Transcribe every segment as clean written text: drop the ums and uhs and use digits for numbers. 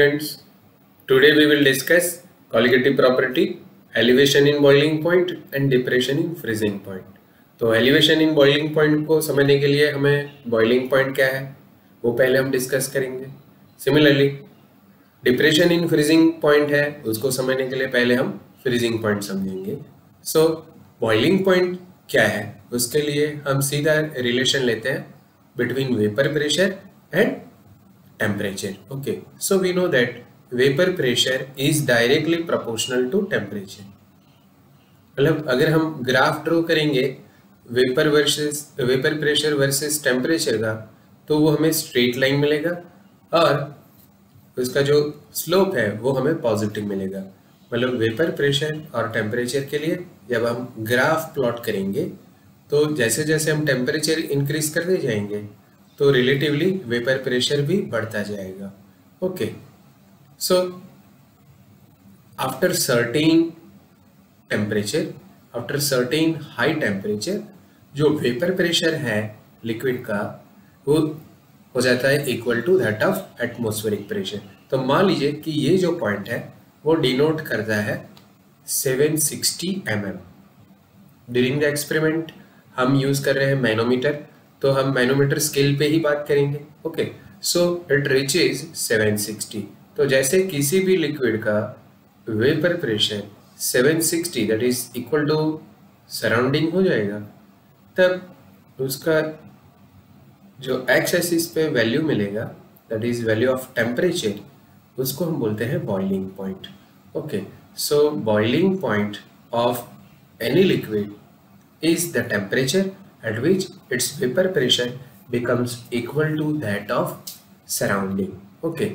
students, today we will discuss colligative property, elevation in boiling point and depression in freezing point. तो elevation in boiling point को समझने के लिए हमें boiling point क्या है वो पहले हम डिस्कस करेंगे. Similarly, depression in freezing point है उसको समझने के लिए पहले हम freezing point समझेंगे. So boiling point क्या है उसके लिए हम सीधा रिलेशन लेते हैं between vapor pressure and temperature. Okay, so we know that vapor pressure is directly proportional to temperature. मतलब अगर हम ग्राफ ड्रॉ करेंगे वेपर प्रेशर वर्सेस टेम्परेचर का तो वो हमें स्ट्रेट लाइन मिलेगा और उसका जो स्लोप है वो हमें पॉजिटिव मिलेगा. मतलब वेपर प्रेशर और टेम्परेचर के लिए जब हम ग्राफ प्लॉट करेंगे तो जैसे जैसे हम टेम्परेचर इंक्रीज करते जाएंगे तो रिलेटिवली वेपर प्रेशर भी बढ़ता जाएगा. Okay, so after certain temperature, after certain high temperature, जो वेपर प्रेशर है लिक्विड का वो हो जाता है equal to that of atmospheric pressure. तो मान लीजिए कि ये जो पॉइंट है वो डिनोट करता है 760 mm. ड्यूरिंग द एक्सपेरिमेंट हम यूज कर रहे हैं मैनोमीटर, तो हम मैनोमीटर स्केल पे ही बात करेंगे. Okay, so it reaches 760. तो जैसे किसी भी लिक्विड का vapour pressure 760 that is equal to surrounding हो जाएगा, तब उसका जो एक्स एक्सिस पे वैल्यू मिलेगा that is value of temperature, उसको हम बोलते हैं boiling point. Okay, so boiling point of any liquid is the temperature at which its vapor pressure becomes equal to that of surrounding. Okay,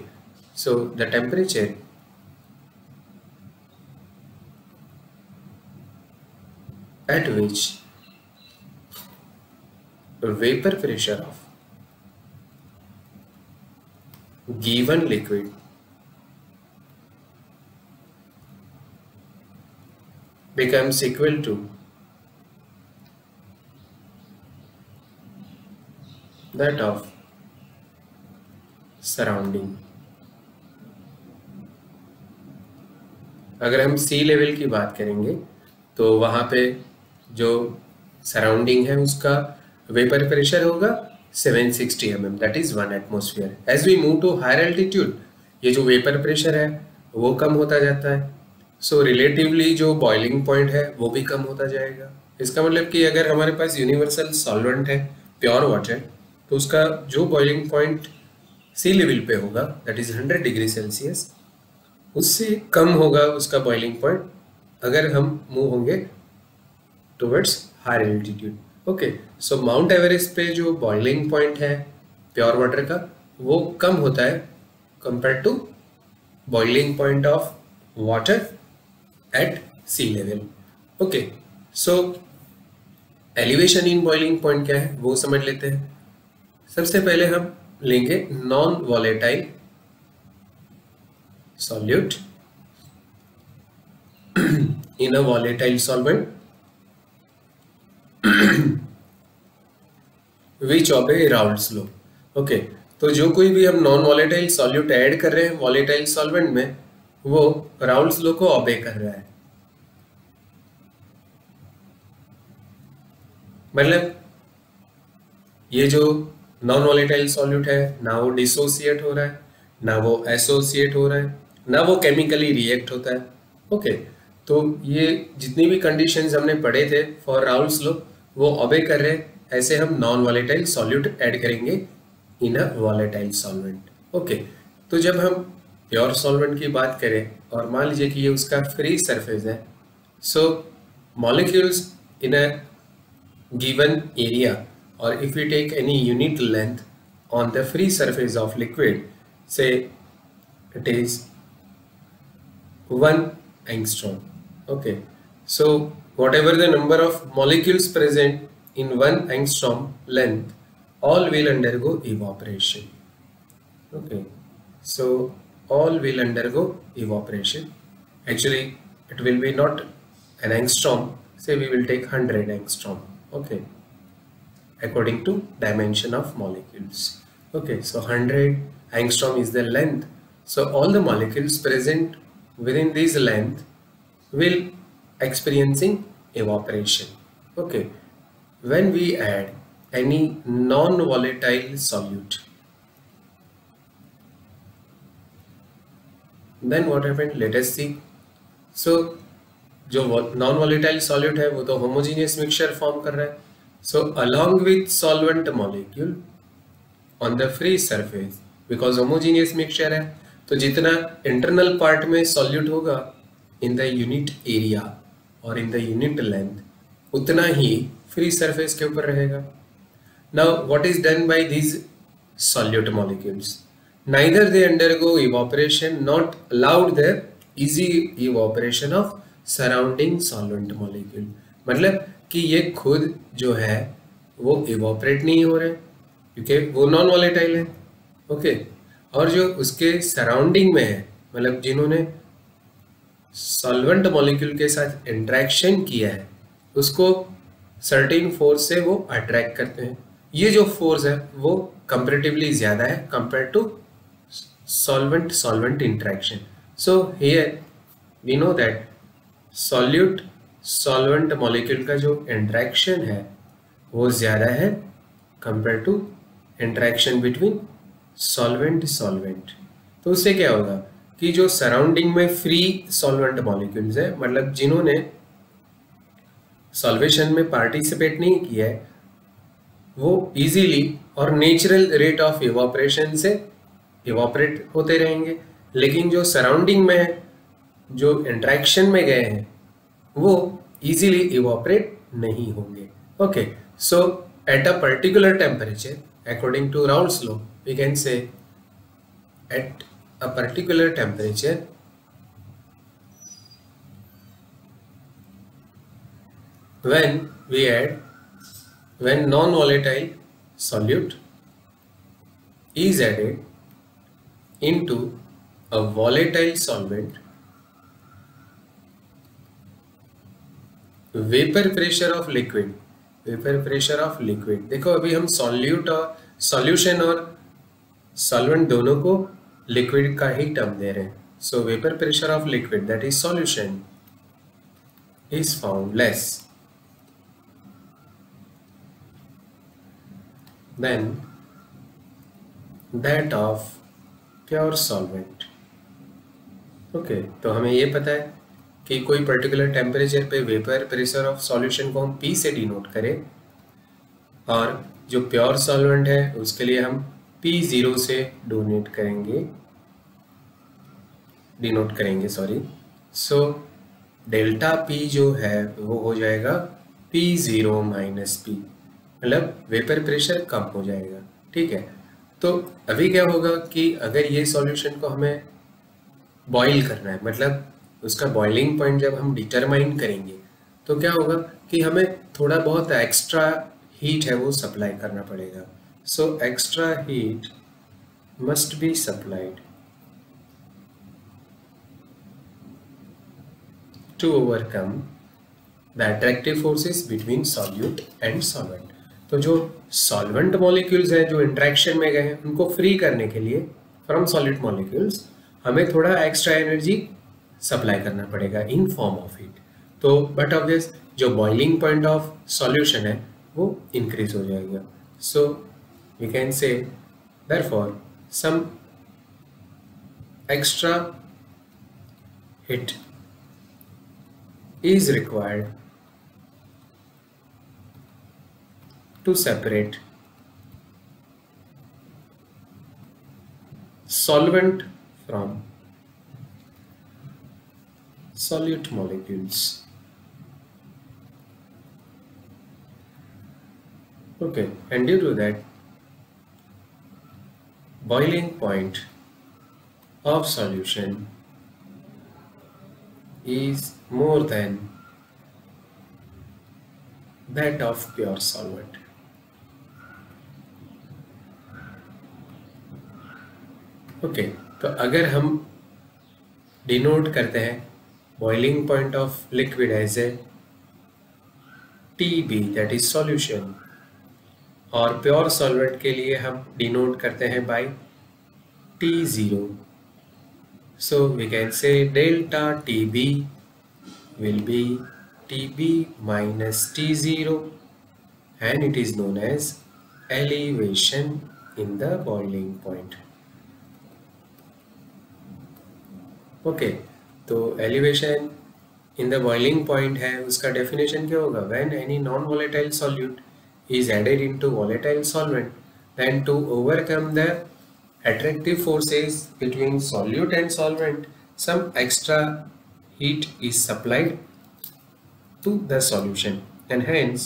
so the temperature at which vapor pressure of given liquid becomes equal to that of surrounding. अगर हम सी level की बात करेंगे तो वहाँ पे जो surrounding है उसका वेपर प्रेशर होगा 760 mm, that is 1 atmosphere. As we move to higher altitude ये जो वेपर प्रेशर है वो कम होता जाता है, सो रिलेटिवली जो बॉइलिंग पॉइंट है वो भी कम होता जाएगा. इसका मतलब कि अगर हमारे पास यूनिवर्सल सॉल्वेंट है प्योर वाटर, तो उसका जो बॉइलिंग पॉइंट सी लेवल पे होगा दैट इज 100 डिग्री सेल्सियस, उससे कम होगा उसका बॉइलिंग पॉइंट अगर हम मूव होंगे towards higher altitude. Okay, so Mount Everest पे जो बॉइलिंग पॉइंट है प्योर वाटर का वो कम होता है compare to boiling point of water at sea level. Okay, so elevation in boiling point क्या है वो समझ लेते हैं. सबसे पहले हम लेंगे non volatile solute in a volatile solvent which obey Raoult's law. Okay, तो जो कोई भी हम नॉन वॉलेटाइल सॉल्यूट ऐड कर रहे हैं वॉलेटाइल सॉल्वेंट में वो राउल्ट्स लॉ को ओबे कर रहा है. मतलब ये जो नॉन वॉलेटाइल सॉल्यूट है ना वो डिसोसिएट हो रहा है, ना वो एसोसिएट हो रहा है, ना वो केमिकली रिएक्ट होता है. ओके, तो ये जितनी भी कंडीशंस हमने पढ़े थे फॉर राउल्ट्स लॉ वो ओबे कर रहे हैं. ऐसे हम नॉन वॉलेटाइल सॉल्यूट ऐड करेंगे इन अ वॉलेटाइल सॉल्वेंट. ओके, तो जब हम प्योर सॉल्वेंट की बात करें और मान लीजिए कि ये उसका फ्री सरफेस है, so molecules in a given area or if we take any unit length on the free surface of liquid, say it is 1 angstrom. Okay, so whatever the number of molecules present in 1 angstrom length, all will undergo evaporation. Okay, so all will undergo evaporation. Actually it will be not an angstrom, say we will take 100 angstrom. Okay, according to dimension of molecules. Okay, so 100 angstrom is the length, So all the molecules present within this length will experiencing evaporation. Okay, when we add any non-volatile solute, then what happened? Let us see. So जो non volatile solute है वो तो homogeneous mixture form कर रहा है. So along with solvent molecule on the free surface, because homogeneous mixture है तो जितना इंटरनल पार्ट में सॉल्यूट होगा इन द यूनिट एरिया और इन द यूनिट लेंथ, उतना ही फ्री सरफेस के ऊपर रहेगा. Now what is done by these solute molecules? neither they undergo evaporation, not allowed the easy evaporation of surrounding solvent molecule. मतलब कि ये खुद जो है वो evaporate नहीं हो रहे क्योंकि वो नॉन वॉलेटाइल है. ओके, और जो उसके सराउंडिंग में है, मतलब जिन्होंने सॉल्वेंट मॉलिक्यूल के साथ इंटरेक्शन किया है, उसको सर्टेन फोर्स से वो अट्रैक्ट करते हैं. ये जो फोर्स है वो कंपैरेटिवली ज्यादा है compare to solvent interaction. So here we know that solute solvent molecule का जो interaction है वो ज़्यादा है compared to interaction between solvent. तो उससे क्या होगा कि जो सराउंडिंग में फ्री सॉल्वेंट मॉलिक्यूल्स है, मतलब जिन्होंने सॉल्वेशन में पार्टिसिपेट नहीं किया है, वो इजीली और नेचुरल रेट ऑफ इवापोरेशन से इवापोरेट होते रहेंगे. लेकिन जो सराउंडिंग में जो इंटरेक्शन में गए हैं वो इजीली इवापोरेट नहीं होंगे. Okay, so at a particular temperature according to Raoult's law we can say at a particular temperature when non-volatile solute is added into a volatile solvent, vapour pressure of liquid. देखो अभी हम solute और solution और solvent दोनों को liquid का ही term दे रहे हैं. सो vapour pressure of liquid that is solution is found less than that of pure solvent. Okay, तो हमें ये पता है कि कोई पर्टिकुलर टेम्परेचर पे वेपर प्रेशर ऑफ सॉल्यूशन को हम P से डिनोट करें, और जो प्योर सॉल्वेंट है उसके लिए हम P0 से डिनोट करेंगे. सो डेल्टा P जो है वो हो जाएगा P0 माइनस P, मतलब वेपर प्रेशर कम हो जाएगा. ठीक है, तो अभी क्या होगा कि अगर ये सॉल्यूशन को हमें बॉईल करना है, मतलब उसका बॉइलिंग पॉइंट जब हम डिटरमाइन करेंगे, तो क्या होगा कि हमें थोड़ा बहुत एक्स्ट्रा हीट है वो सप्लाई करना पड़ेगा. So extra heat must be supplied to overcome the attractive forces between solute and solvent. तो जो सॉल्वेंट मॉलिक्यूल्स हैं जो इंटरेक्शन में गए हैं, उनको फ्री करने के लिए फ्रॉम सॉलिड मॉलिक्यूल्स हमें थोड़ा एक्स्ट्रा एनर्जी सप्लाई करना पड़ेगा इन फॉर्म ऑफ हीट. तो बट ऑब्वियस जो बॉइलिंग पॉइंट ऑफ सॉल्यूशन है वो इंक्रीज हो जाएगा. So we can say therefore some extra heat is required to separate solvent from solute molecules. Okay, and due to that, boiling point of solution is more than that of pure solvent. Okay, तो अगर हम denote करते हैं boiling point of liquid as a TB that is solution, और pure solvent के लिए हम denote करते हैं by T0 So we can say delta TB will be TB minus T0, and it is known as elevation in the boiling point. Okay, तो elevation in the boiling point है, उसका definition क्या होगा? When any non volatile solute is added into volatile solvent, then to overcome the attractive forces between solute and solvent, some extra heat is supplied to the solution, and hence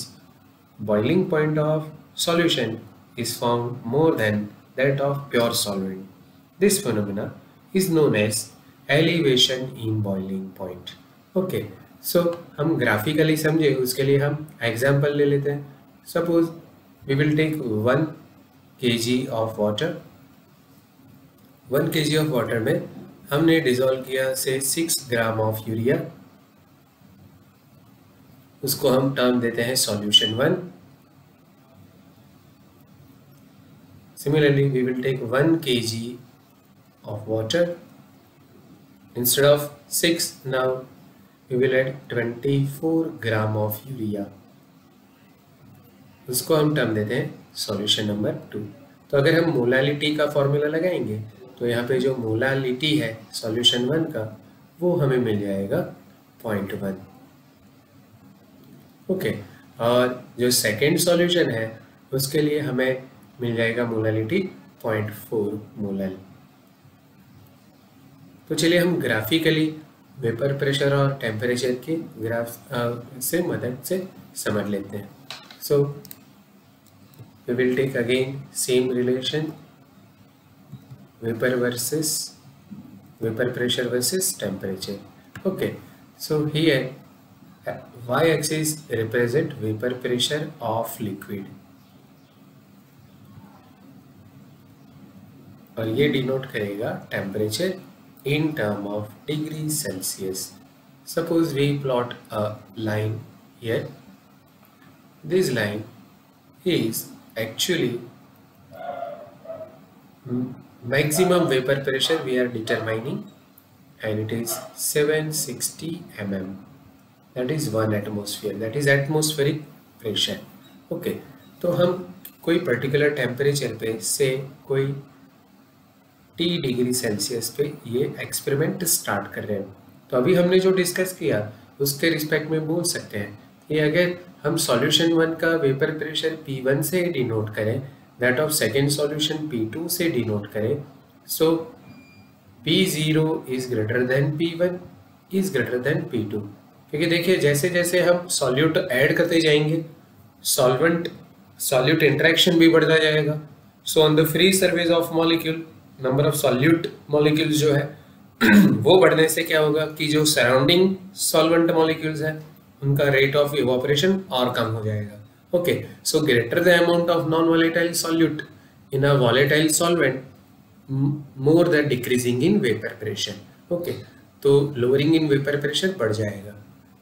boiling point of solution is found more than that of pure solvent. This phenomena is known as elevation in boiling point. Okay, so हम graphically समझे उसके लिए हम example ले लेते हैं. Suppose we will take 1 kg of water. 1 kg of water में हमने डिजोल्व किया से 6 ग्राम ऑफ यूरिया, उसको हम टर्म देते हैं solution 1. Similarly we will take 1 kg of water, instead of 6 now we will add 24 gram of urea, उसको हम टर्म देते हैं सॉल्यूशन नंबर 2. तो अगर हम मोलालिटी का फॉर्मूला लगाएंगे तो यहाँ पे जो मोलालिटी है सॉल्यूशन 1 का वो हमें मिल जाएगा 0.1. ओके, और जो सेकेंड सॉल्यूशन है उसके लिए हमें मिल जाएगा मोलालिटी 0.4 मोलल. तो चलिए हम ग्राफिकली वेपर प्रेशर और टेम्परेचर के ग्राफ से मदद से समझ लेते हैं. So we will take again same relation, vapor pressure versus temperature. Okay, so here y-axis represent vapor pressure of liquid और ये डिनोट करेगा temperature in term of degree Celsius. Suppose we plot a line here. This line is actually maximum vapor pressure we are determining, and it is 760 mm, that is 1 atmosphere, that is atmospheric pressure. Okay, तो हम कोई particular temperature पे से कोई T degree Celsius पे ये experiment start कर रहे हैं. तो अभी हमने जो डिस्कस किया उसके रिस्पेक्ट में बोल सकते हैं कि अगर हम सॉल्यूशन 1 का वेपर प्रेशर P1 से डिनोट करें, that of second solution P2 से डिनोट करें, so P0 is greater than P1 is greater than P2. क्योंकि देखिए जैसे जैसे हम सॉल्यूट ऐड करते जाएंगे सॉल्वेंट सॉल्यूट इंटरेक्शन भी बढ़ता जाएगा. So on the free surface of molecule number of solute molecules जो है वो बढ़ने से क्या होगा कि जो सराउंडिंग सॉल्वेंट मॉलिक्यूल्स हैं उनका रेट ऑफ इवोपरेशन और कम हो जाएगा. Okay, so greater the amount of non-volatile solute in a volatile solvent, more the decreasing in vapor pressure. Okay, तो lowering in vapor pressure बढ़ जाएगा.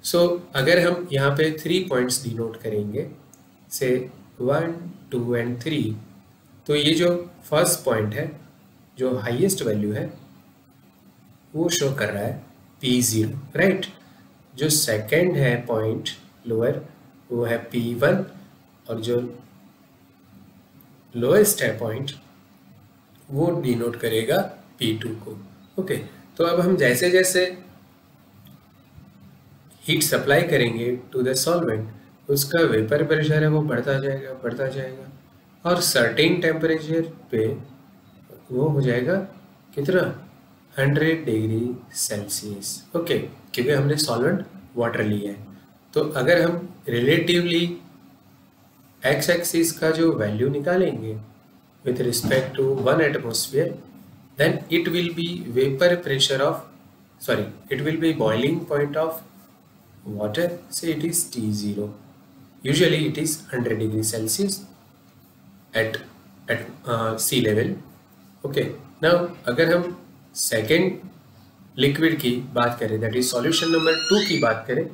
So अगर हम यहाँ पे 3 points डिनोट करेंगे, से 1, 2 and 3, तो ये जो फर्स्ट पॉइंट है जो हाईएस्ट वैल्यू है वो शो कर रहा है P0, राइट. जो सेकेंड है पॉइंट लोअर वो है P1, और जो लोएस्ट है पॉइंट वो डिनोट करेगा P2 को. ओके, तो अब हम जैसे जैसे हीट सप्लाई करेंगे टू द सॉल्वेंट उसका वेपर प्रेशर है वो बढ़ता जाएगा और सर्टेन टेम्परेचर पे वो हो जाएगा कितना 100 डिग्री सेल्सियस. ओके, क्योंकि हमने सॉल्वेंट वाटर लिया है. तो अगर हम रिलेटिवली एक्स एक्सिस का जो वैल्यू निकालेंगे with respect to 1 atmosphere, then it will be vapour pressure of it will be boiling point of water, say it is T0. Usually it is 100 degree Celsius at sea level. Okay, now अगर हम second liquid की बात करें, that is solution number 2 की बात करें,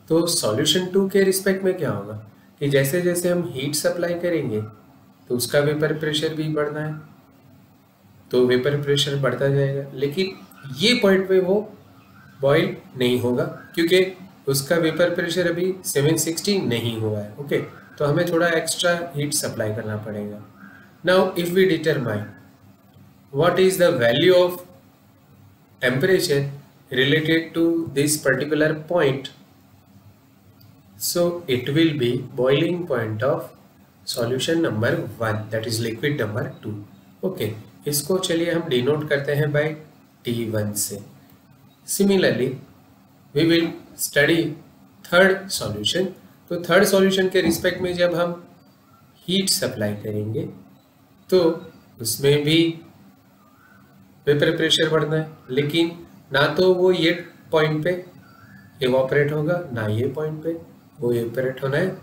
तो solution 2 के रिस्पेक्ट में क्या होगा कि जैसे जैसे हम हीट सप्लाई करेंगे तो उसका वेपर प्रेशर भी बढ़ना है, तो वेपर प्रेशर बढ़ता जाएगा. लेकिन ये पॉइंट पे वो बॉयल नहीं होगा क्योंकि उसका वेपर प्रेशर अभी 760 नहीं हुआ है। ओके, तो हमें थोड़ा एक्स्ट्रा हीट सप्लाई करना पड़ेगा। Now if we determine what is the value of temperature related to this particular point, so it will be boiling point of solution number 1, that is liquid number 2। Okay, इसको चलिए हम denote करते हैं by T1 से। Similarly we will study third solution. तो third solution के respect में जब हम हीट सप्लाई करेंगे तो उसमें भी वेपर प्रेशर बढ़ना है, लेकिन ना तो वो ये पॉइंट पे इवापोरेट होगा, ना ये पॉइंट पे वो इवापोरेट होना है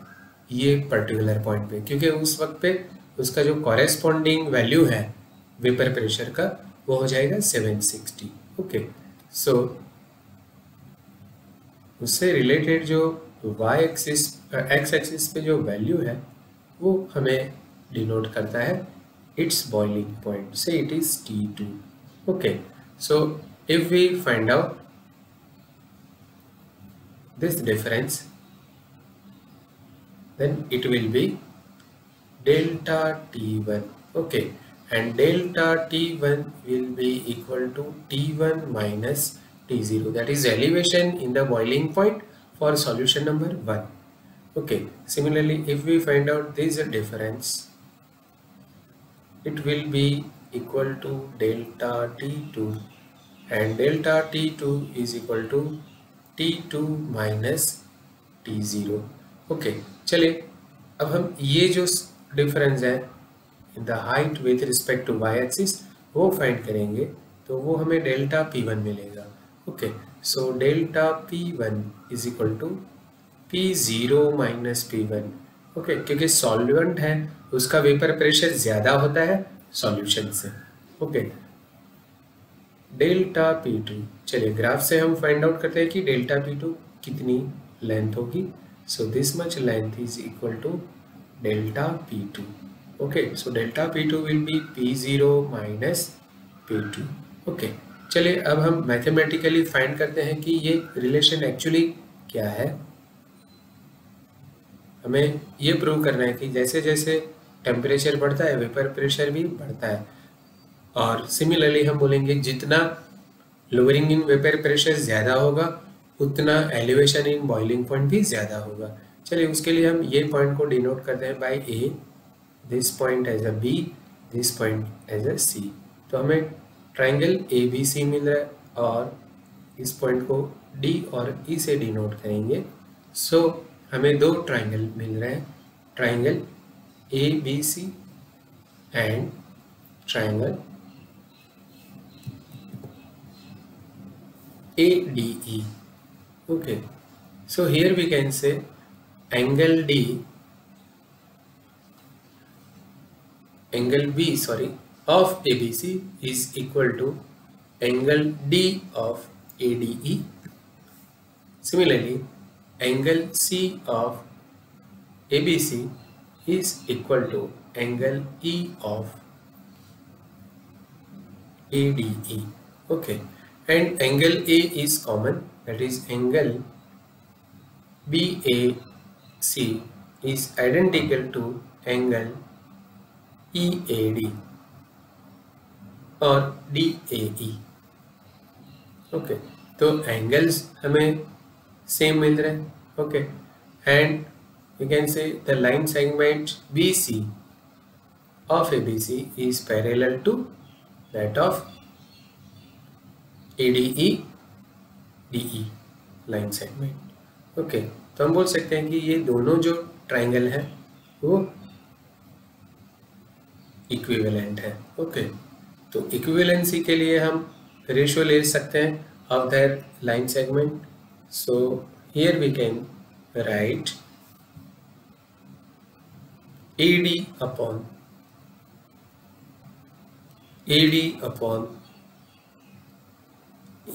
ये पर्टिकुलर पॉइंट पे, क्योंकि उस वक्त पे उसका जो कॉरेस्पॉन्डिंग वैल्यू है वेपर प्रेशर का वो हो जाएगा 760। ओके, सो उससे रिलेटेड जो वाई एक्सिस एक्स एक्सिस पे जो वैल्यू है वो हमें डिनोट करता है इट्स बॉइलिंग पॉइंट, से it is T2। Okay, so if we find out this difference, then it will be delta T1। okay, and delta T1 will be equal to T1 minus T0, that is elevation in the boiling point for solution number 1। okay, similarly if we find out this difference, it will be equal to delta T2, and delta T2 is equal to T2 minus T0। Okay, चलिए अब हम ये जो difference है in the height with respect to Y axis वो find करेंगे, तो वो हमें डेल्टा P1 मिलेगा। Okay, so delta P1 is equal to P0 minus P1। Okay, क्योंकि सॉल्वेंट है उसका वेपर प्रेशर ज़्यादा होता है सॉल्यूशन से। ओके, डेल्टा P2, चलिए ग्राफ से हम फाइंड आउट करते हैं कि डेल्टा P2 कितनी लेंथ होगी। So this much length is equal to delta P2। Okay, so delta P2 will be P0 minus P2। Okay, चलिए अब हम मैथमेटिकली फाइंड करते हैं कि ये रिलेशन एक्चुअली क्या है। हमें ये प्रूव करना है कि जैसे जैसे टेम्परेचर बढ़ता है वेपर प्रेशर भी बढ़ता है, और सिमिलरली हम बोलेंगे जितना लोअरिंग इन वेपर प्रेशर ज़्यादा होगा उतना एलिवेशन इन बॉइलिंग पॉइंट भी ज़्यादा होगा। चलिए उसके लिए हम ये पॉइंट को डिनोट करते हैं by A, this point as a B, this point as a C. तो हमें ट्राइंगल ABC मिल रहा है और इस पॉइंट को D और E से डिनोट करेंगे। सो हमें दो ट्राइंगल मिल रहे हैं, triangle ABC and triangle ADE। okay, so here we can say angle B of ABC is equal to angle D of ADE। similarly angle C of ABC is equal to angle E of ADE। okay, and angle A is common, that is angle BAC is identical to angle EAD और DAE। Okay, तो angles हमें same मिल रहे हैं। Okay, and we can say the line segment BC of ABC is parallel to that of ADE DE line segment. Okay, तो हम बोल सकते हैं कि ये दोनों जो ट्राइंगल है वो इक्विवेलेंट है। ओके, तो इक्विवेलेंसी के लिए हम रेशियो ले सकते हैं of their line segment. So here we can write AD upon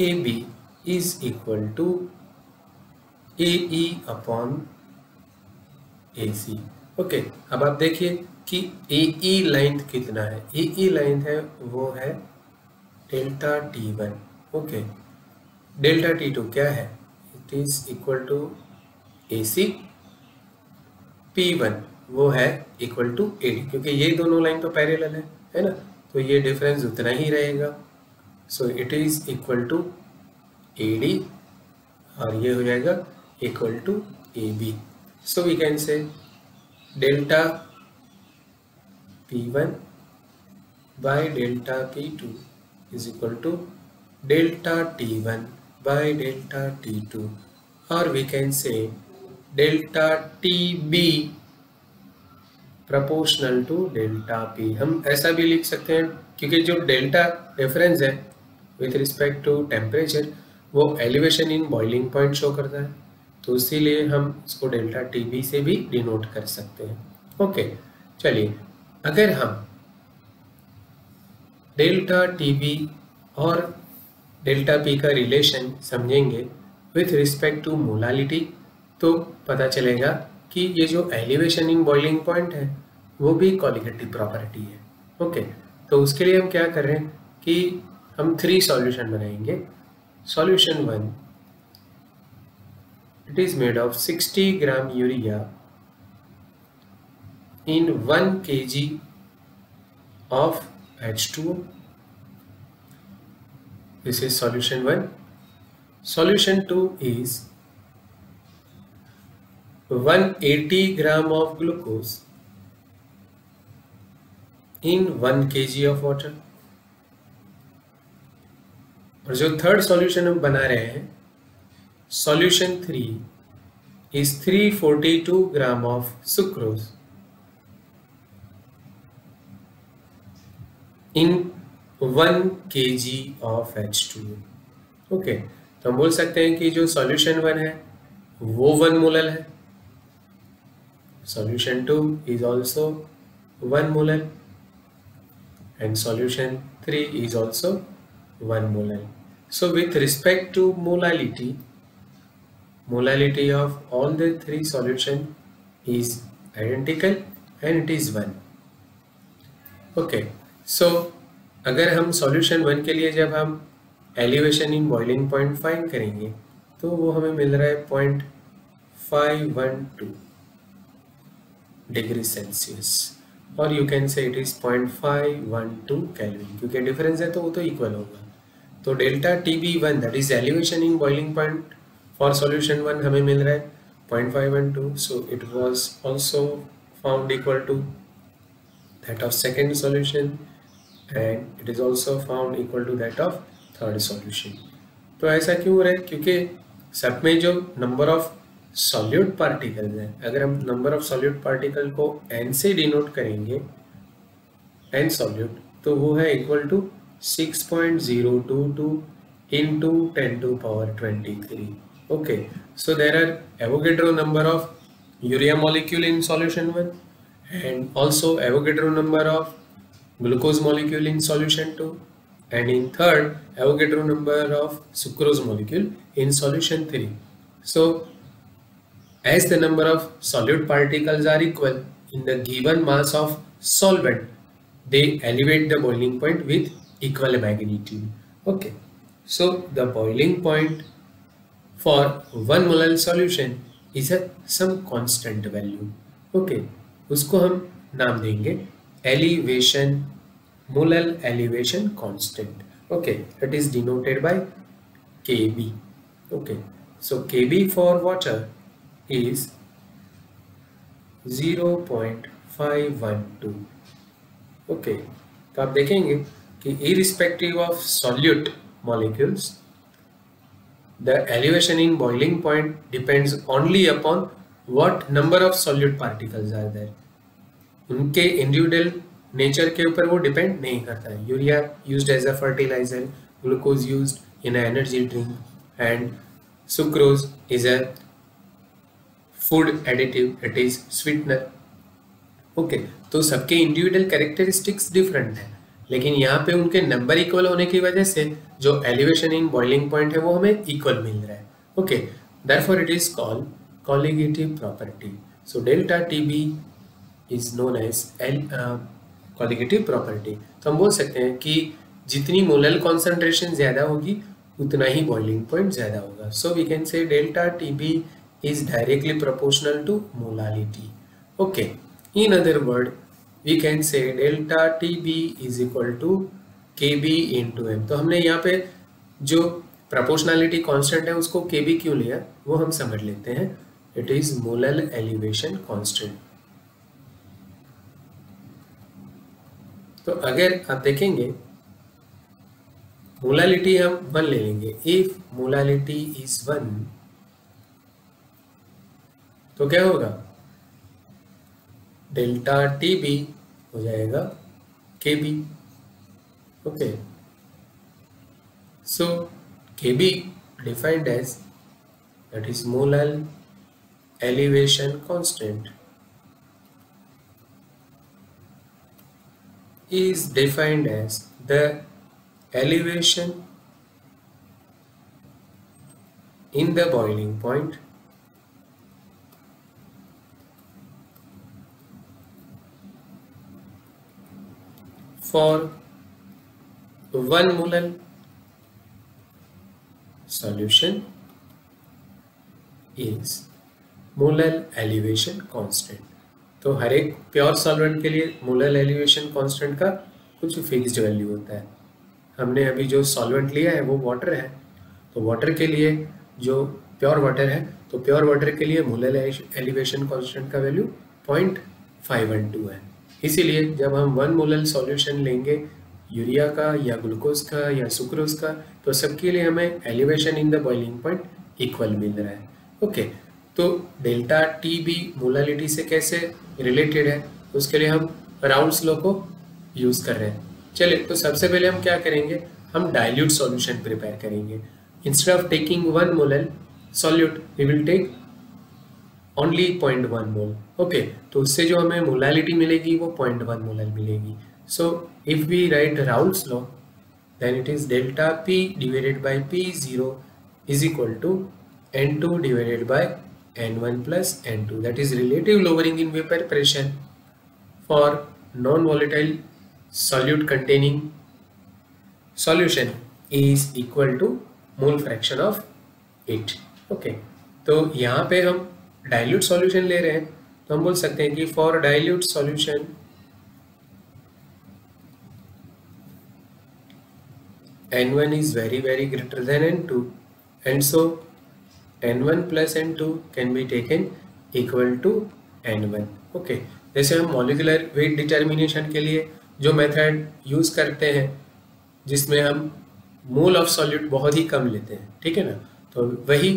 AB is equal to AE upon AC। Okay, अब आप देखिए कि AE लेंथ कितना है। AE लेंथ है वो है delta T1। Okay, delta T2 क्या है? It is equal to AC, P1 वो है इक्वल टू AD, क्योंकि ये दोनों लाइन तो पैरेलल है ना, तो ये डिफरेंस उतना ही रहेगा। So it is equal to AD और ये हो जाएगा equal to AB। So we can say delta P1 by delta P2 is equal to delta T1 by delta T2, और we can say delta TB proportional to delta P। हम ऐसा भी लिख सकते हैं क्योंकि जो डेल्टा डिफरेंस है विथ रिस्पेक्ट टू टेम्परेचर वो elevation in boiling point show करता है, तो इसीलिए हम इसको डेल्टा TB से भी डिनोट कर सकते हैं। ओके, चलिए अगर हम डेल्टा TB और डेल्टा P का रिलेशन समझेंगे विथ रिस्पेक्ट टू मोलालिटी, तो पता चलेगा कि ये जो एलिवेशन इन बॉइलिंग पॉइंट है वो भी कॉलिगेटिव प्रॉपर्टी है। ओके, तो उसके लिए हम क्या कर रहे हैं कि हम 3 सॉल्यूशन बनाएंगे। Solution 1, it is made of 60 gram urea in 1 kg of H2O। This is solution 1। Solution 2 is 180 gram of glucose in 1 kg of water। और जो थर्ड सॉल्यूशन हम बना रहे हैं, solution 3 is 342 gram of sucrose in 1 kg of H2O। Okay, तो हम बोल सकते हैं कि जो सॉल्यूशन 1 है वो 1 मोलर है, solution 2 is also 1 molar and solution 3 is also 1 molar. So with respect to molality of all the 3 solution is identical and it is 1. Okay, so अगर हम solution 1 के लिए जब हम elevation in boiling point find करेंगे तो वो हमें मिल रहा है 0.512 डिग्री सेल्सियस, और you can say it is 0.512 kelvin, क्योंकि डिफरेंस है तो वो तो इक्वल होगा। तो delta TB1 that is elevation in boiling point for solution 1 हमें मिल रहा है 0.512, so it was also found equal to that of second solution and it is also found equal to that of third solution. तो ऐसा क्यों हो रहा है? क्योंकि सब में जो नंबर ऑफ सॉल्यूट पार्टिकल्स हैं, अगर हम नंबर ऑफ सॉल्यूट पार्टिकल को n से डिनोट करेंगे, n सॉल्यूट, तो वो है equal to 6.022 into 10 to power 23। Okay, so there are Avogadro number of urea molecule in solution 1 and also Avogadro number of glucose molecule in solution 2 and in third Avogadro number of sucrose molecule in solution 3. So as the number of solute particles are equal in the given mass of solvent, they elevate the boiling point with equal magnitude. Okay, so the boiling point for 1 molar solution is a some constant value. Okay, उसको हम नाम देंगे elevation, molar elevation constant. Okay, that is denoted by Kb. Okay, so Kb for water is 0.512. Okay, तो आप देखेंगे कि irrespective of solute molecules, the elevation in boiling point depends only upon what number of solute particles are there. उनके individual nature के ऊपर वो depend नहीं करता है। Urea used as a fertiliser, glucose used in energy drink and sucrose is a food additive, it is sweetener. Okay, तो सबके individual characteristics different है, लेकिन यहाँ पे उनके नंबर इक्वल होने की वजह से जो एलिवेशन इन बॉइलिंग पॉइंट है वो हमें इक्वल मिल रहा है। Okay, therefore it is called colligative property. So delta TB is known as colligative property. तो हम बोल सकते हैं कि जितनी मोलल कॉन्सेंट्रेशन ज़्यादा होगी उतना ही बॉइलिंग पॉइंट ज़्यादा होगा. So we can say delta T B is directly proportional to molality. Okay, in other word we can say delta T B is equal to K B into M. तो हमने यहाँ पे जो proportionality constant है उसको के B क्यों लिया वो हम समझ लेते हैं. It is molal elevation constant. तो अगर आप देखेंगे मोलालिटी हम 1 ले लेंगे. इफ मोलालिटी इज 1 तो क्या होगा, डेल्टा टी बी हो जाएगा के B. Okay, so K B defined as that is molal elevation constant is defined as the elevation in the boiling point for 1 molar solution is molal elevation constant. तो हर एक pure solvent के लिए molal elevation constant का कुछ fixed value होता है. हमने अभी जो सॉल्वेंट लिया है वो वाटर है, तो वाटर के लिए जो प्योर वाटर है तो प्योर वाटर के लिए मोलल एलिवेशन कांस्टेंट का वैल्यू 0.512 है. इसीलिए जब हम 1 मोलल सॉल्यूशन लेंगे यूरिया का या ग्लूकोज का या सुक्रोज का तो सबके लिए हमें elevation in the boiling point equal मिल रहा है. ओके, तो डेल्टा टी बी मोलालिटी से कैसे रिलेटेड है उसके लिए हम राउल्स लॉ को यूज़ कर रहे हैं. चलिए, तो सबसे पहले हम क्या करेंगे, हम डाइल्यूट सॉल्यूशन प्रिपेयर करेंगे. Instead of taking 1 molal solute we will take only 0.1 mole. Okay, तो उससे जो हमें मोलालिटी मिलेगी वो 0.1 मोलल मिलेगी. So if we write Raoult's law then it is delta P divided by P0 is equal to N2 divided by N1 plus N2, that is relative lowering in vapor pressure for non-volatile solute containing solution is equal to mole fraction of 8. Okay, तो यहाँ पे हम dilute solution ले रहे हैं तो हम बोल सकते हैं कि for dilute solution N1 is very greater than N2 and so N1 plus N2 can be taken equal to N1. Okay, जैसे हम मॉलिक्यूलर वेट डिटर्मिनेशन के लिए जो मेथड यूज़ करते हैं जिसमें हम मोल ऑफ सॉल्यूट बहुत ही कम लेते हैं, ठीक है ना, तो वही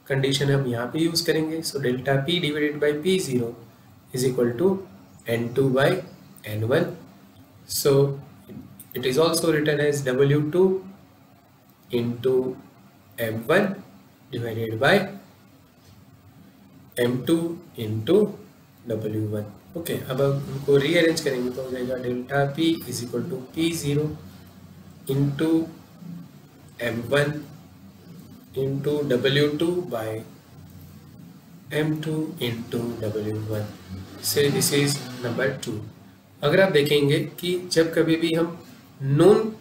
कंडीशन हम यहाँ पे यूज़ करेंगे. So delta P divided by P0 is equal to N2 by N1. So it is also written as W2 into M1 divided by M2 into W1. Okay, अब उनको रीअरेंज करेंगे तो हो जाएगा delta P is equal to P0 into M1 into W2 by M2 into W1. Say this is number 2. अगर आप देखेंगे कि जब कभी भी हम नॉन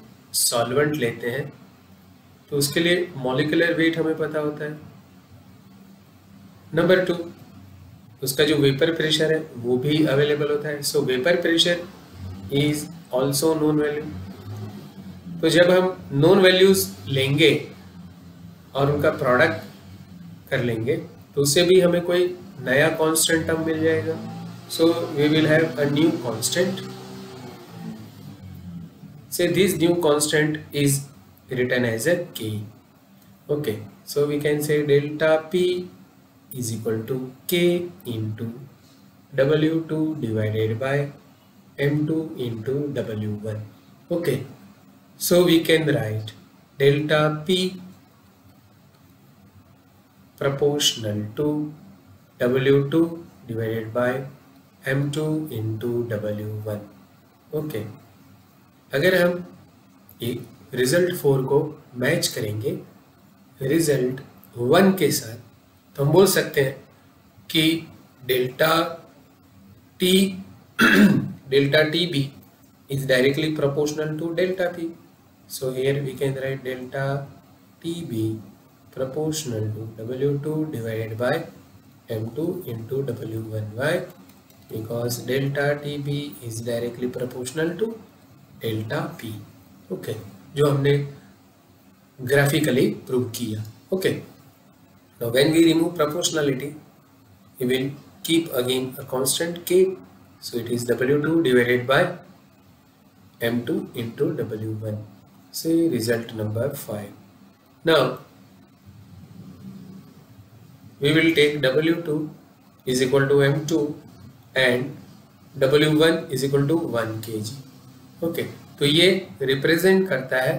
सॉल्वेंट लेते हैं तो उसके लिए मॉलिक्यूलर वेट हमें पता होता है. नंबर 2, उसका जो वेपर प्रेशर है वो भी अवेलेबल होता है. सो vapour pressure is also known value. तो जब हम नोन वैल्यूज लेंगे और उनका प्रोडक्ट कर लेंगे तो उससे भी हमें कोई नया कांस्टेंट टर्म मिल जाएगा. So we will have a new constant. Say this new constant is written as a K. Okay, so we can say delta P is equal to K into W2 divided by M2 into W1. Okay, so we can write delta P proportional to W2 divided by M2 into W1. Okay, अगर हम एक result 4 को match करेंगे result 1 के साथ तो हम बोल सकते हैं कि delta T B is directly proportional to delta P. So here we can write delta TB proportional to W2 divided by M2 into W1. Why? Because delta TB is directly proportional to delta P. Okay, जो हमने graphically prove किया. Okay, now when we remove proportionality, we will keep again a constant K. So it is W2 divided by M2 into W1. Say result number 5. Now we will take W2 is equal to M2 and W1 is equal to 1 kg. Okay, तो ये represent करता है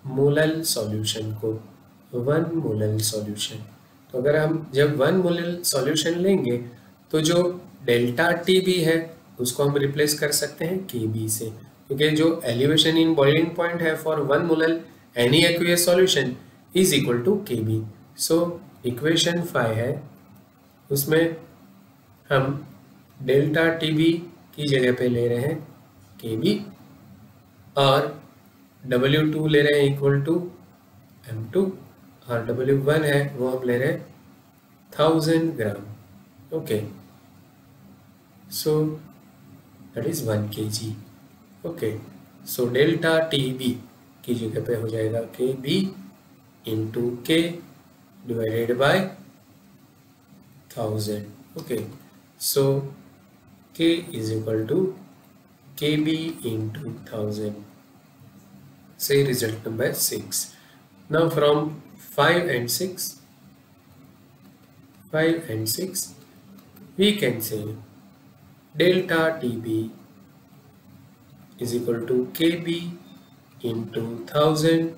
molal solution को, 1 molal solution. तो अगर हम जब 1 molal solution लेंगे तो जो डेल्टा टीबी है उसको हम रिप्लेस कर सकते हैं केबी से, क्योंकि जो एलिवेशन इन बॉइलिंग पॉइंट है for 1 molal any aqueous solution is equal to KB. So equation 5 है, उसमें हम डेल्टा टीबी की जगह पे ले रहे हैं केबी और W2 ले रहे हैं इक्वल टू M2 और W1 है वो हम ले रहे हैं 1000 gram. Okay, so that is 1 kg. Okay, so delta TB की जगह पे हो जाएगा KB into K divided by 1000. Okay, so K is equal to KB into 1000. Say result number 6. Now from 5 and 6 we can say delta TB is equal to KB into 1000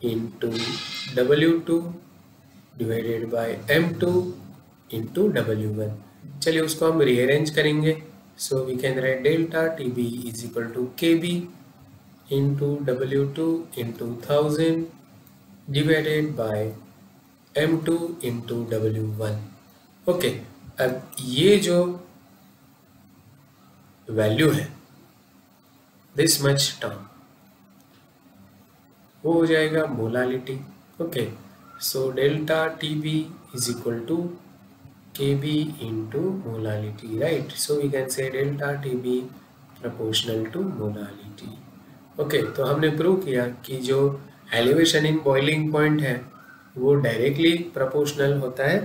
into W2 divided by M2 into W1. चलिए उसको हम rearrange करेंगे. So we can write delta TB is equal to KB into W2 into 1000 divided by M2 into W1. Okay, अब ये जो value है this much term वो हो जाएगा molality. Okay, so delta TB is equal to KB into molality, right? So we can say delta TB proportional to molality. Okay, तो हमने prove किया कि जो एलिवेशन इन बॉइलिंग पॉइंट है वो डायरेक्टली प्रोपोर्शनल होता है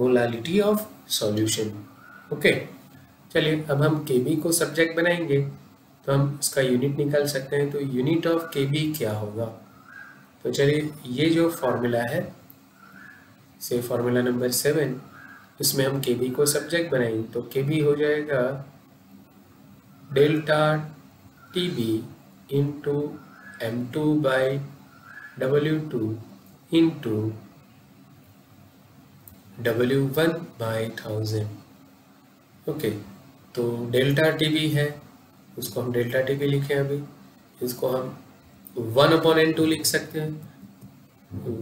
मोलालिटी ऑफ सॉल्यूशन. ओके, चलिए अब हम KB को सब्जेक्ट बनाएंगे तो हम उसका यूनिट निकाल सकते हैं. तो यूनिट ऑफ KB क्या होगा? तो चलिए ये जो फॉर्मूला है से फॉर्मूला नंबर 7 इसमें हम KB को सब्जेक्ट बनाएंगे. तो KB हो जाएगा delta TB into M2 by W2 into W1 by 1000. Okay, तो डेल्टा TB है उसको हम डेल्टा TB लिखे अभी. इसको हम 1/N2 लिख सकते हैं,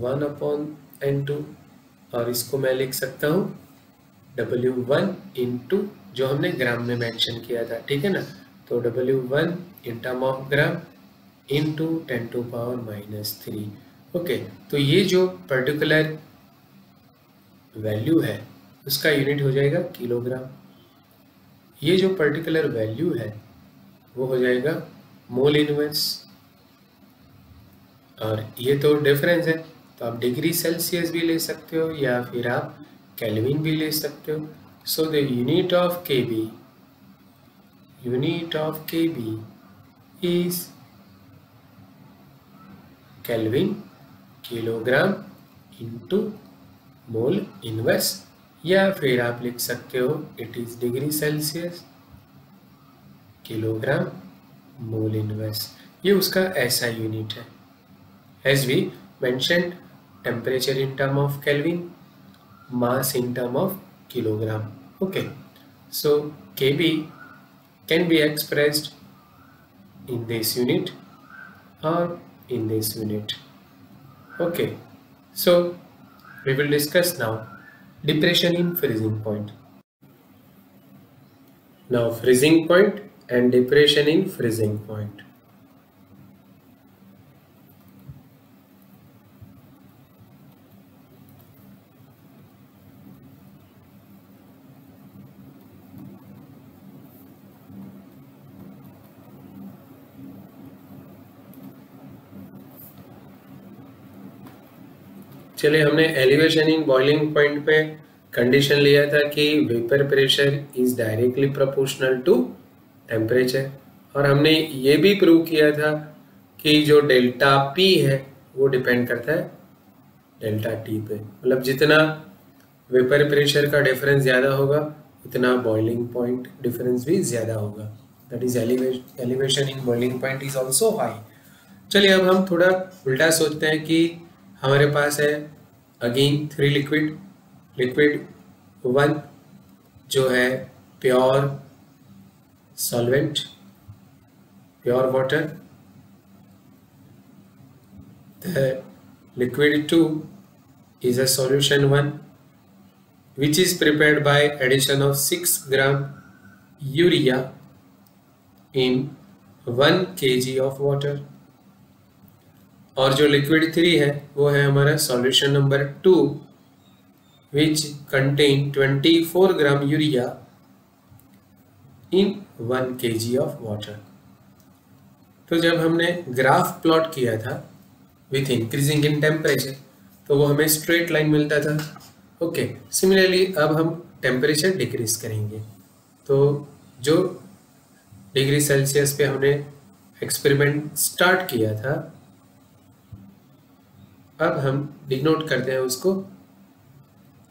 1/N2, और इसको मैं लिख सकता हूँ W1 इंटू जो हमने ग्राम में मेंशन किया था, ठीक है ना. तो W1 in term of gram into 10⁻⁻3. Okay, तो ये जो पर्टिकुलर वैल्यू है उसका यूनिट हो जाएगा किलोग्राम. ये जो पर्टिकुलर वैल्यू है वो हो जाएगा मोल इनवर्स. और ये तो डिफरेंस है, तो आप डिग्री सेल्सियस भी ले सकते हो या फिर आप केल्विन भी ले सकते हो. So the unit of KB is kelvin, kilogram into mole inverse, या फिर आप लिख सकते हो it is degree Celsius kilogram mole inverse. ये उसका ऐसा यूनिट है. As we mentioned, temperature in term of Kelvin, mass in term of kilogram. Okay, so KB can be expressed in this unit or in this unit. Okay, so we will discuss now depression in freezing point. Now freezing point and depression in freezing point. चलिए, हमने elevation in boiling point पे condition लिया था कि vapour pressure is directly proportional to temperature, और हमने ये भी प्रूव किया था कि जो डेल्टा पी है वो डिपेंड करता है डेल्टा टी पे। मतलब जितना वेपर प्रेशर का डिफरेंस ज़्यादा होगा उतना बॉइलिंग पॉइंट डिफरेंस भी ज़्यादा होगा। That is elevation in boiling point is also high. चलिए, अब हम थोड़ा उल्टा सोचते हैं कि हमारे पास है अगेन 3 लिक्विड 1 जो है pure solvent, pure water, the liquid 2 is a solution 1 which is prepared by addition of 6 gram urea in 1 kg of water, और जो liquid 3 है वो है हमारा solution number 2 which contain 24 gram urea in 1 kg of water। तो जब हमने graph plot किया था विथ इंक्रीजिंग इन टेम्परेचर तो वो हमें स्ट्रेट लाइन मिलता था। ओके, सिमिलरली अब हम टेम्परेचर डिक्रीज करेंगे तो जो डिग्री सेल्सियस पे हमने एक्सपेरिमेंट स्टार्ट किया था अब हम डिनोट करते हैं उसको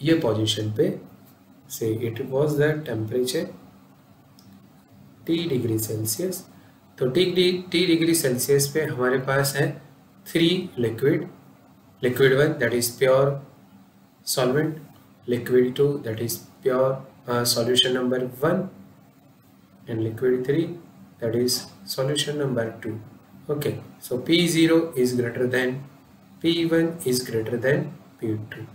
ये पोजीशन पे से it was the temperature T degree Celsius. तो T डिग्री सेल्सियस पे हमारे पास है 3 liquid 1 that is pure solvent, liquid 2 that is pure solution number 1 and liquid 3 that is solution number 2। Okay, so P0 is greater then P1 is greater then P2,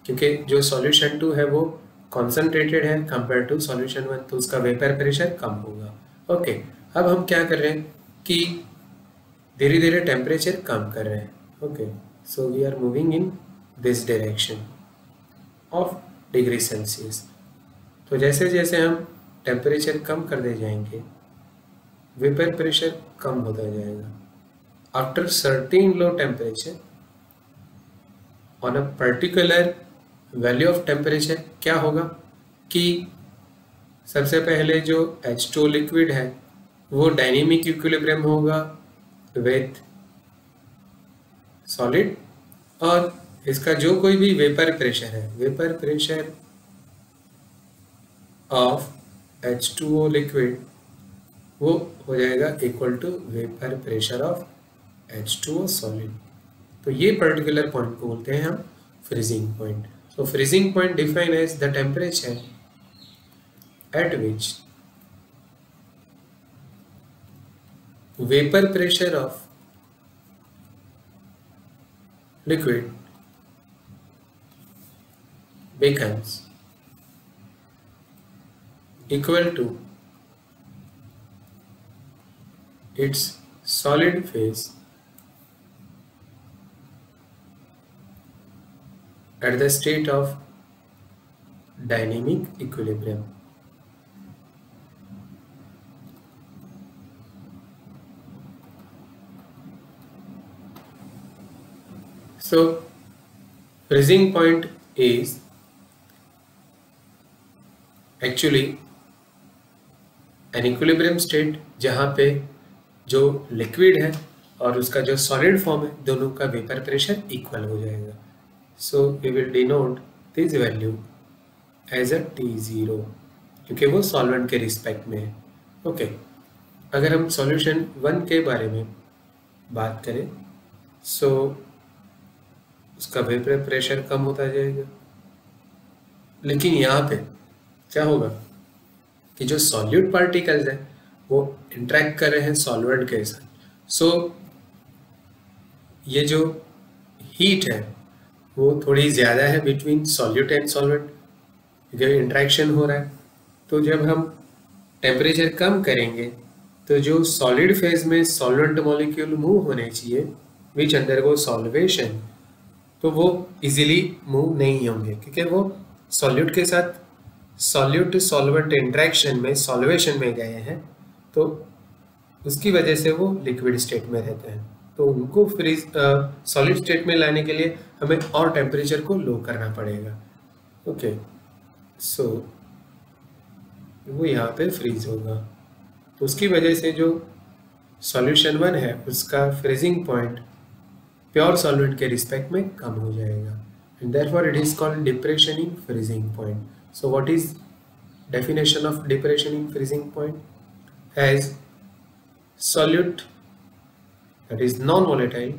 क्योंकि जो solution 2 है वो concentrated है compare to solution 1 तो उसका vapour pressure कम होगा। Okay, अब हम क्या कर रहे हैं कि धीरे धीरे टेम्परेचर कम कर रहे हैं। Okay, so we are moving in this direction of degree Celsius. तो जैसे जैसे हम टेम्परेचर कम करते जाएंगे वेपर प्रेशर कम होता जाएगा। After certain low temperature on a particular value of temperature क्या होगा कि सबसे पहले जो H2O लिक्विड है वो डायनेमिक इक्विलिब्रियम होगा विथ सॉलिड, और इसका जो कोई भी वेपर प्रेशर है, vapour pressure of H2O liquid वो हो जाएगा equal to vapour pressure of H2O solid. तो ये पर्टिकुलर पॉइंट को बोलते हैं हम freezing point. So freezing point defined as the temperature at which vapor pressure of liquid becomes equal to its solid phase at the state of dynamic equilibrium। So freezing point is actually an equilibrium state जहाँ पे जो liquid है और उसका जो solid form है दोनों का वेपर प्रेशर इक्वल हो जाएगा। So we will denote this value as a T0 क्योंकि वो सॉल्वेंट के रिस्पेक्ट में है। ओके, अगर हम सॉल्यूशन 1 के बारे में बात करें सो उसका वेपर प्रेशर कम होता जाएगा, लेकिन यहाँ पे क्या होगा कि जो सॉल्यूट पार्टिकल्स हैं वो इंटरेक्ट कर रहे हैं सॉल्वेंट के साथ। सो ये जो हीट है वो थोड़ी ज़्यादा है बिटवीन सॉल्यूट एंड सॉल्वेंट क्योंकि इंट्रैक्शन हो रहा है। तो जब हम टेम्परेचर कम करेंगे तो जो सॉलिड फेज में सॉल्वेंट मॉलिक्यूल मूव होने चाहिए विच अंडरगो सॉल्वेशन तो वो इजीली मूव नहीं होंगे क्योंकि वो सॉल्यूट के साथ सॉल्यूट सॉल्वेंट इंट्रैक्शन में सॉल्वेशन में गए हैं, तो उसकी वजह से वो लिक्विड स्टेट में रहते हैं। तो उनको फ्रीज सॉलिड स्टेट में लाने के लिए हमें और टेम्परेचर को लो करना पड़ेगा। ओके, सो वो यहाँ पे फ्रीज होगा, तो उसकी वजह से जो सॉल्यूशन 1 है उसका फ्रीजिंग पॉइंट प्योर सॉल्वेंट के रिस्पेक्ट में कम हो जाएगा, and therefore it is called depression in freezing point. So what is definition of depression in freezing point? As solute that is non-volatile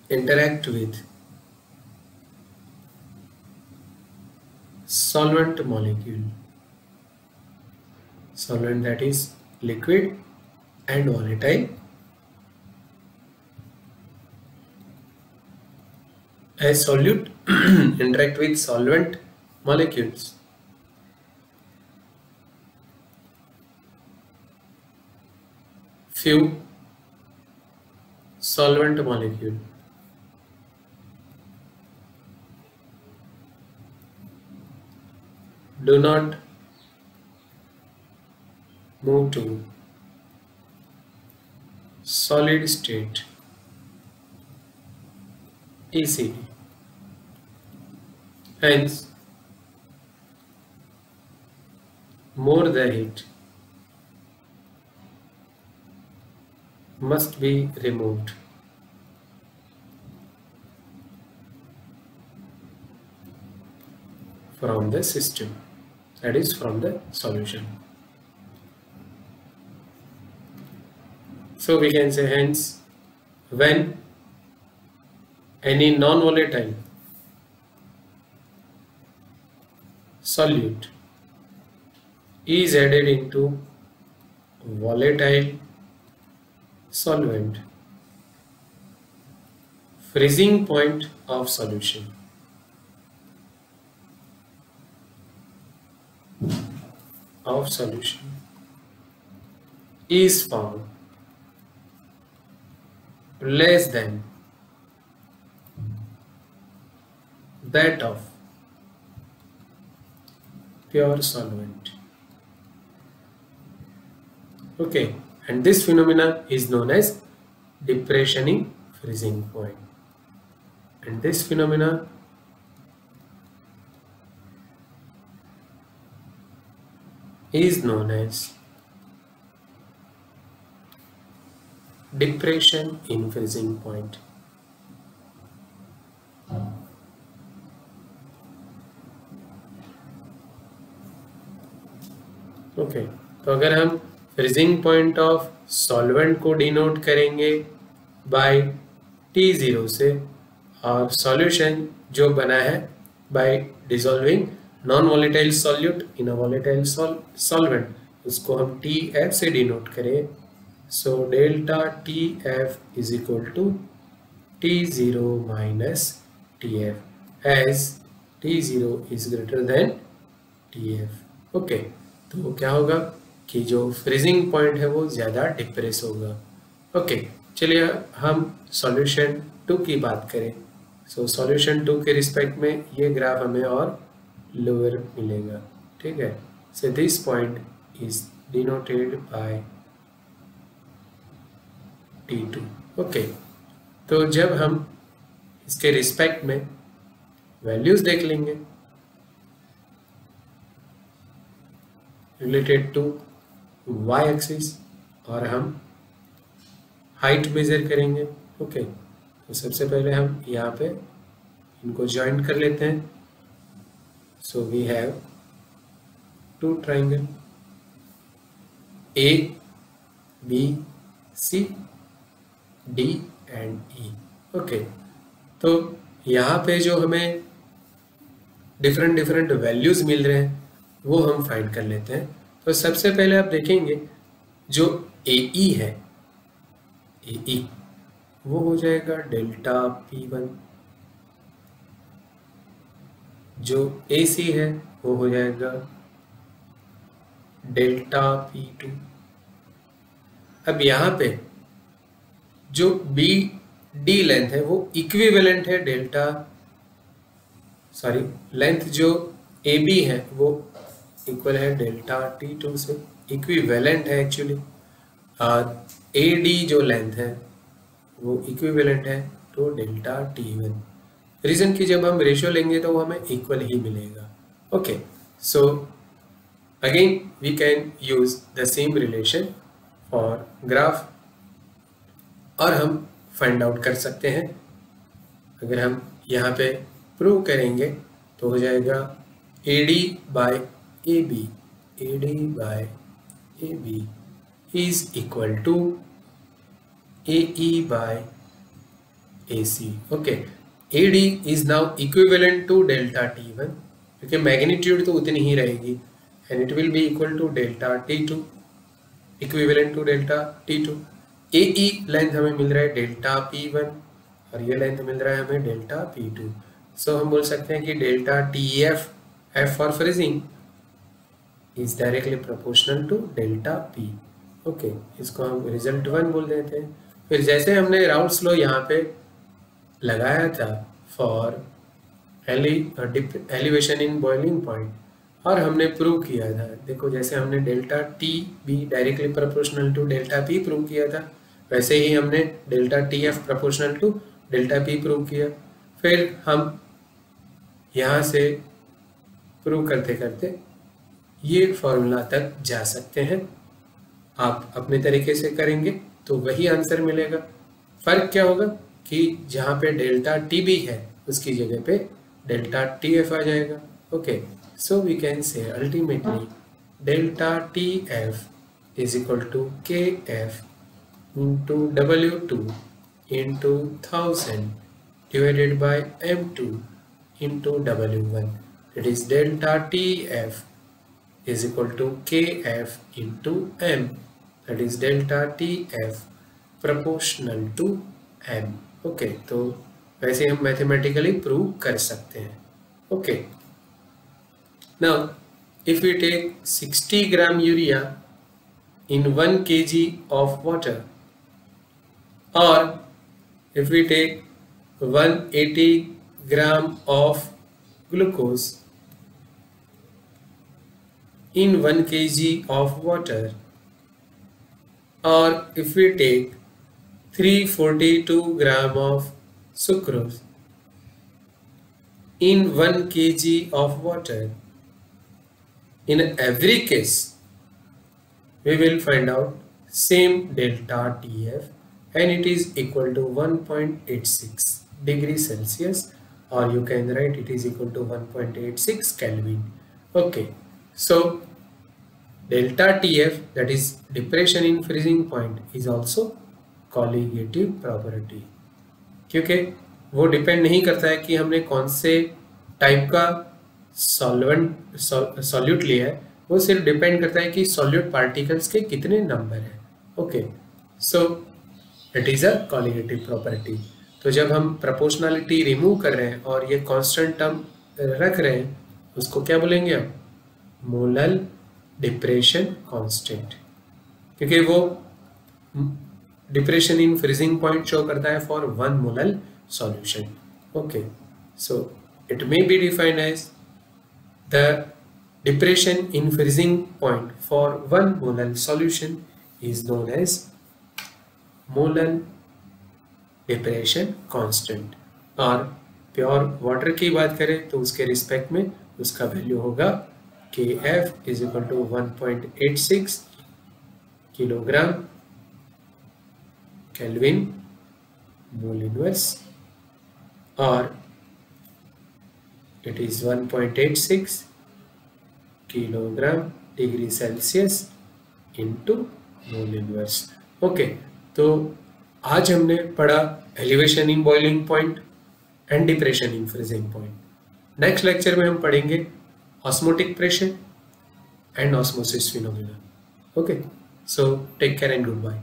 interact with solvent molecule, solvent that is liquid and volatile, as solute interact with solvent molecules, few solvent molecule do not move to solid state ECD. Hence, more the heat must be removed from the system, that is from the solution. So we can say, hence, when any non-volatile solute is added into volatile solvent, freezing point of solution is found less than that of pure solvent. Okay, and this phenomena is known as depression in freezing point, and this phenomena is known as depression in freezing point. Okay, तो अगर हम freezing point of solvent को denote करेंगे by T0 से, और solution जो बना है by dissolving non volatile solute in a volatile solvent, उसको हम TF से डिनोट करें। So delta TF is equal to T0 minus TF as T0 is greater than TF। Okay, तो क्या होगा कि जो फ्रीजिंग पॉइंट है वो ज़्यादा डिप्रेस होगा। ओके, चलिए हम सॉल्यूशन 2 की बात करें। सो सॉल्यूशन 2 के रिस्पेक्ट में ये ग्राफ हमें और लोअर मिलेगा, ठीक है। So this point is denoted by T2। Okay, तो जब हम इसके रिस्पेक्ट में वैल्यूज देख लेंगे रिलेटेड टू y एक्सिस, और हम हाइट मेजर करेंगे। ओके, तो सबसे पहले हम यहाँ पे इनको ज्वाइन कर लेते हैं। So we have 2 triangle A, B, C, D and E। Okay, तो यहाँ पे जो हमें डिफरेंट वैल्यूज मिल रहे हैं वो हम फाइंड कर लेते हैं। तो सबसे पहले आप देखेंगे जो AE है, AE वो हो जाएगा डेल्टा P1, जो AC है वो हो जाएगा डेल्टा P2। अब यहाँ पे जो BD लेंथ है वो इक्विवेलेंट है लेंथ जो AB है वो इक्वल है डेल्टा T2 से। इक्विवेलेंट है एक्चुअली। ए डी जो लेंथ है वो इक्विवेलेंट है टू डेल्टा T1। रीजन कि जब हम रेशियो लेंगे तो वो हमें इक्वल ही मिलेगा। Okay, so again we can use the same relation for graph और हम फाइंड आउट कर सकते हैं। अगर हम यहाँ पे प्रूव करेंगे तो हो जाएगा AD by AB, AD by AB is equal to AE by AC। Okay, AD is now equivalent to delta T1 क्योंकि मैग्नीट्यूड तो उतनी ही रहेगी and it will be equal to delta T2, equivalent to delta T2। AE length हमें मिल रहा है delta P1 और ये लेंथ मिल रहा है हमें डेल्टा P2। सो हम बोल सकते हैं कि delta TF, F for freezing, is directly proportional to delta P। Okay, इसको हम रिजल्ट 1 बोल देते हैं। फिर जैसे हमने राउल्ट लॉ यहाँ पे लगाया था for elevation in boiling point और हमने प्रूव किया था, देखो जैसे हमने delta TB directly proportional to delta P prove किया था, वैसे ही हमने delta TF proportional to delta P prove किया। फिर हम यहाँ से प्रूव करते करते ये फॉर्मूला तक जा सकते हैं। आप अपने तरीके से करेंगे तो वही आंसर मिलेगा। फर्क क्या होगा कि जहाँ पे डेल्टा TB है उसकी जगह पे डेल्टा TF आ जाएगा। Okay, so we can say ultimately delta TF is equal to KF into W2 into 1000 divided by M2 into W1. It is delta TF is equal to KF into M. That is delta TF proportional to M. Okay, तो वैसे हम mathematically prove कर सकते हैं। Okay, now if we take 60 gram urea in 1 kg of water, or if we take 180 gram of glucose in 1 kg of water, or if we take 342 gram of sucrose in 1 kg of water, in every case we will find out same delta TF and it is equal to 1.86 degree Celsius, or you can write it is equal to 1.86 Kelvin. Okay, so delta TF, that is depression in freezing point, is also colligative property, क्योंकि वो depend नहीं करता है कि हमने कौन से type का सॉल्यूट लिया है, वो सिर्फ डिपेंड करता है कि सॉल्यूट पार्टिकल्स के कितने नंबर हैं। Okay, so it is a colligative property. तो जब हम प्रोपोर्शनलिटी रिमूव कर रहे हैं और ये कांस्टेंट टर्म रख रहे हैं, उसको क्या बोलेंगे हम? मोलल डिप्रेशन कांस्टेंट, क्योंकि वो depression in freezing point show करता है for 1 molal solution. Okay, so it may be defined as the depression in freezing point for 1 molar solution is known as molar depression constant। और pure water की बात करें तो उसके respect में उसका वैल्यू होगा KF is equal to 1.86 kilogram kelvin mole inverse, और it is 1.86 kilogram degree Celsius into mole inverse. Okay, तो आज हमने पढ़ा elevation in boiling point and depression in freezing point. Next lecture में हम पढ़ेंगे osmotic pressure and osmosis phenomena. Okay, so take care and good bye.